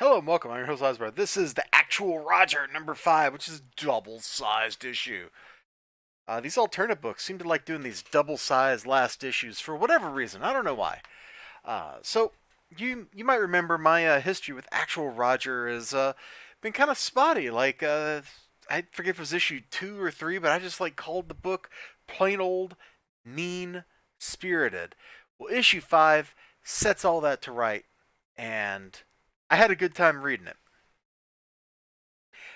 Hello and welcome. I'm your host, Elizibar. This is the actual Roger number 5, which is a double-sized issue. These alternate books seem to like doing these double-sized last issues for whatever reason. I don't know why. So you might remember my history with actual Roger has been kind of spotty. I forget if it was issue 2 or 3, but I just called the book plain old mean spirited. Well, issue 5 sets all that to right, and I had a good time reading it.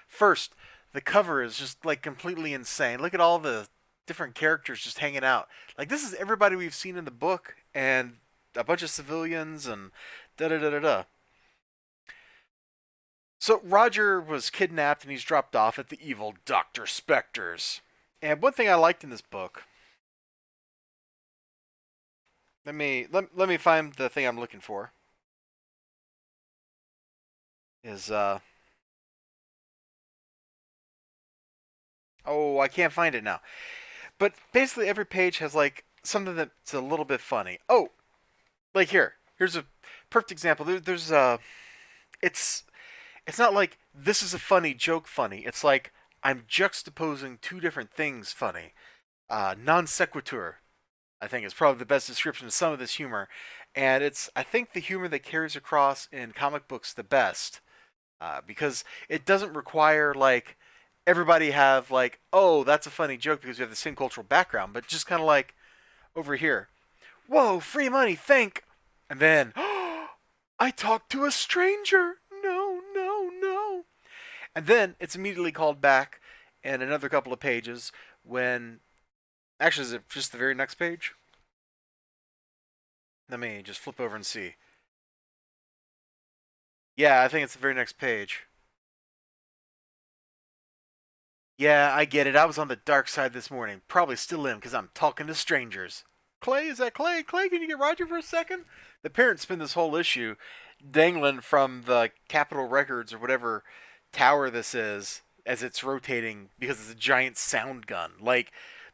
First, the cover is just completely insane. Look at all the different characters just hanging out. This is everybody we've seen in the book and a bunch of civilians and da da da da da. So Roger was kidnapped and he's dropped off at the evil Dr. Spectre's. And one thing I liked in this book, let me find the thing I'm looking for. Is oh, I can't find it now. But basically every page has something that's a little bit funny. Oh, here's a perfect example. It's not like this is a funny joke funny. It's like I'm juxtaposing two different things funny. Non sequitur, I think, is probably the best description of some of this humor, and it's I think the humor that carries across in comic books the best, because it doesn't require everybody have oh, that's a funny joke because we have the same cultural background, but just kind of over here, whoa, free money, think, and then I talked to a stranger. No, no, no. And then it's immediately called back in another couple of pages when. Actually, is it just the very next page? Let me just flip over and see. Yeah, I think it's the very next page. Yeah, I get it. I was on the dark side this morning. Probably still am because I'm talking to strangers. Clay, is that Clay? Clay, can you get Roger for a second? The parents spend this whole issue dangling from the Capitol Records or whatever tower this is as it's rotating because it's a giant sound gun.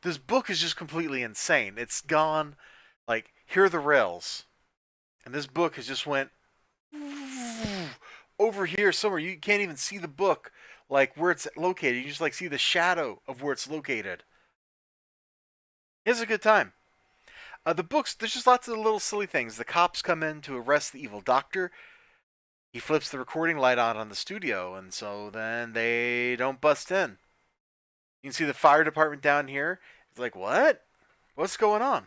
This book is just completely insane. It's gone, here are the rails. And this book has just went over here somewhere. You can't even see the book, where it's located. You just see the shadow of where it's located. It's a good time. The books, there's just lots of little silly things. The cops come in to arrest the evil doctor. He flips the recording light on the studio, and so then they don't bust in. You can see the fire department down here. It's like, what? What's going on?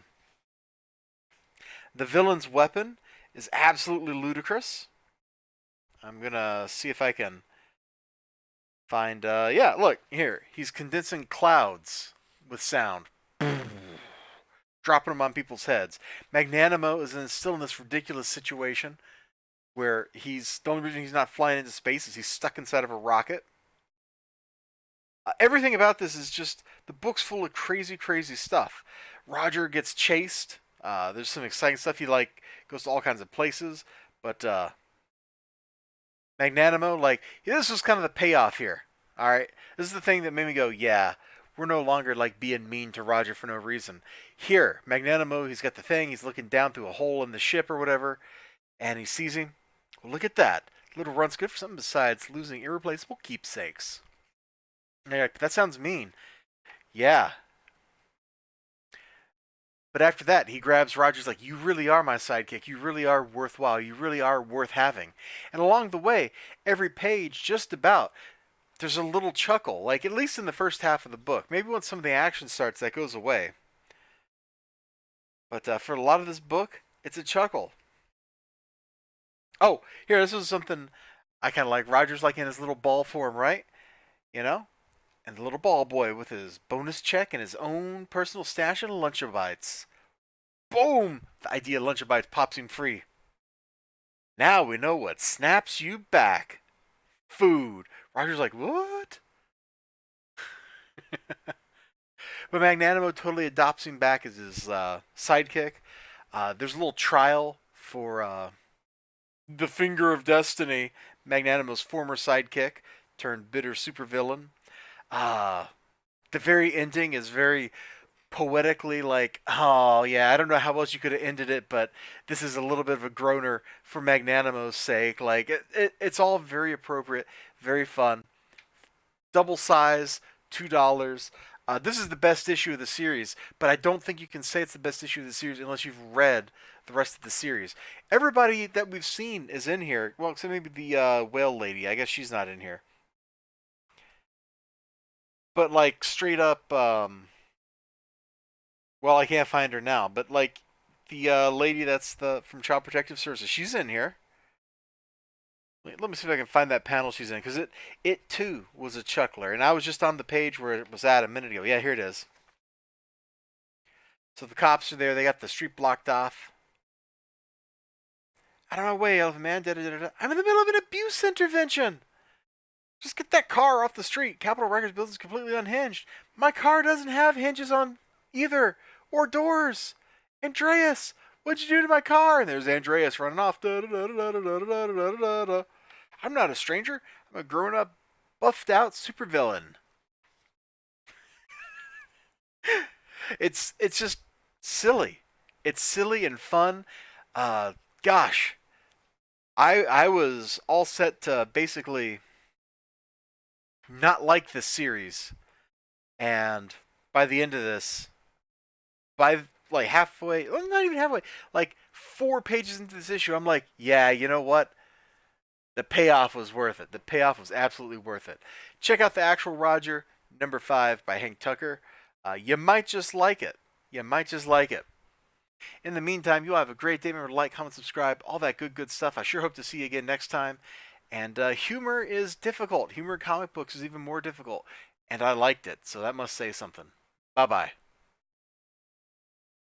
The villain's weapon is absolutely ludicrous. I'm gonna see if I can find. Yeah, look here. He's condensing clouds with sound, dropping them on people's heads. Magnanimo is still in this ridiculous situation where the only reason he's not flying into space is he's stuck inside of a rocket. Everything about this is just the book's full of crazy, crazy stuff. Roger gets chased. There's some exciting stuff. He goes to all kinds of places, but Magnanimo, this was kind of the payoff here. All right, this is the thing that made me go, yeah, we're no longer being mean to Roger for no reason. Here, Magnanimo, he's got the thing. He's looking down through a hole in the ship or whatever, and he sees him. Well, look at that. Little run's good for something besides losing irreplaceable keepsakes. Yeah, that sounds mean. Yeah. But after that, he grabs Rogers you really are my sidekick. You really are worthwhile. You really are worth having. And along the way, every page just about, there's a little chuckle. At least in the first half of the book. Maybe when some of the action starts, that goes away. But for a lot of this book, it's a chuckle. Oh, here, this was something I kind of like. Rogers in his little ball form, right? You know? And the little ball boy with his bonus check and his own personal stash of Lunchabites. Boom! The idea of Lunchabites pops him free. Now we know what snaps you back. Food. Roger's like, what? But Magnanimo totally adopts him back as his sidekick. There's a little trial for the Finger of Destiny, Magnanimo's former sidekick turned bitter supervillain. The very ending is very poetically like, oh yeah, I don't know how else you could have ended it, but this is a little bit of a groaner for Magnanimo's sake. Like it's all very appropriate, very fun. Double size, $2. This is the best issue of the series, but I don't think you can say it's the best issue of the series unless you've read the rest of the series. Everybody that we've seen is in here. Well, except maybe the whale lady. I guess she's not in here. But like straight up, well, I can't find her now. But like the lady that's the from Child Protective Services, she's in here. Let me see if I can find that panel she's in, because it too was a chuckler, and I was just on the page where it was at a minute ago. Yeah, here it is. So the cops are there. They got the street blocked off. Out of my way, Elephant Man. Da, da, da, da. I'm in the middle of an abuse intervention. Just get that car off the street. Capitol Records building is completely unhinged. My car doesn't have hinges on either or doors. Andreas, what'd you do to my car? And there's Andreas running off. Da, da, da, da, da, da, da, da, da, da. I'm not a stranger. I'm a grown-up, buffed-out supervillain. It's just silly. It's silly and fun. Uh, Gosh, I was all set to basically not like this series, and by the end of this, by like halfway, well, not even halfway, like 4 pages into this issue, I'm like, yeah, you know what? The payoff was worth it. The payoff was absolutely worth it. Check out the actual Roger, #5 by Hank Tucker. You might just like it. You might just like it. In the meantime, you all have a great day. Remember to like, comment, subscribe, all that good stuff. I sure hope to see you again next time. And humor is difficult. Humor in comic books is even more difficult. And I liked it, so that must say something. Bye bye.